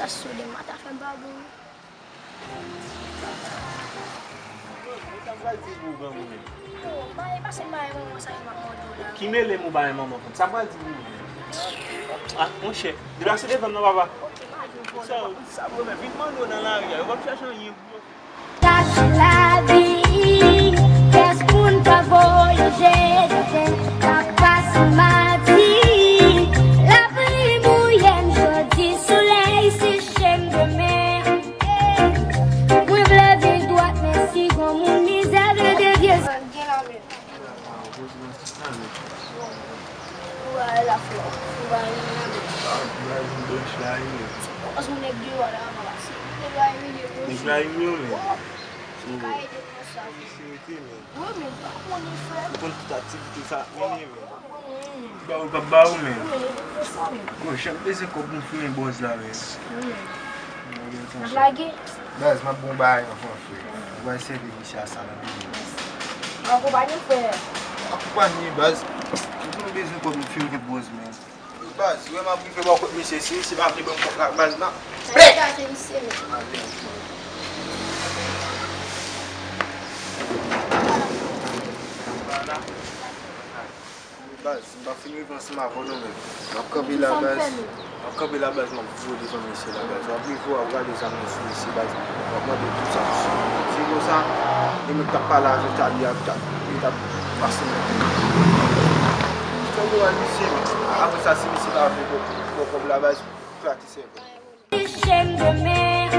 mata sude, mata fe babou. Baye pase baye maman sa yon maman. Qui mêle mon baye maman? Ça va dire. Ah, mon cher, il a cédé comme non papa. Ça va même vite dans la rue, on va chercher un livre. Cache la vie, qu'est-ce qu'on peut voyager, la passe matin, la pluie mouillenne, jeudi soleil, c'est chaîne de mer. Oui, la ville doit merci comme une misère de Dieu. La flor, as mo negyo wala malasi. Neglai meu, né? Kaya din mo sa women pa mo ni friend. Quando tu tá tipo ça, menino. Baú mesmo. Poxa, esse copo não foi em boas lá, velho. Lagi. Mas uma bomba aí, vai ser delícia a sala. Ako ba niyo pe? Ako pa ni bas. Não vejo como um filme que boas mesmo. Bas, eu é uma briga boa com você se vai abrir um bas não. Prega tem se. Bas, vai finir com essa marrom não mesmo. Não cabe lá bas. Não cabe lá bas, não vou de família lá bas. Eu abri vou agora des amis ici bas. Moi de tout ça. Si vous ça, il me tape pas là, je t'ai il t'a passé. Quand vous allez ici, après ça, si vous là, vous comme la base, pratiquez. Chaîne de mer,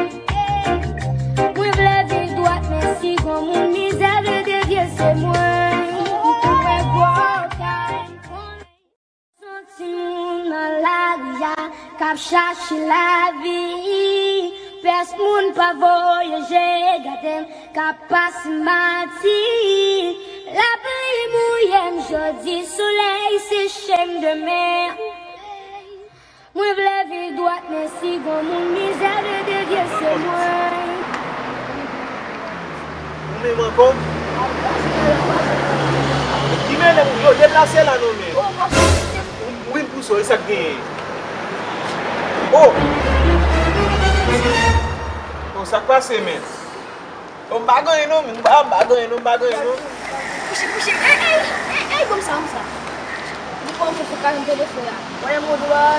oui, la ville doit merci comme une misère de Dieu, c'est moi. Cap chercher la vie, personne pas voyager, gardem cap passe matin, la pluie mouillenne, jeudi soleil, c'est chaîne de mer. Moi la vie doit merci comme une misère de Dieu, c'est moi. Mais encore? Qui mêle yo déplacer là non mais. Oui, pour ça ça gagne. Oh! On ça passe mais. On bagoye non, on bagoye non. Puxa. Como ça? Não pode focar no telefone. Olha mo lá.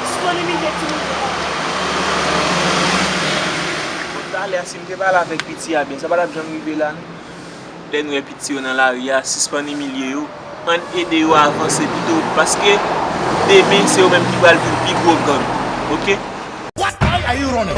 Disponibilité. On t'a aller si me parler avec petit bien, ça va la bien arriver là. Les nous petit dans la rue, suspendre milieu yo, on aider yo avancer plutôt parce que demain c'est eux même qui va le plus gros gang. OK? Why are you running?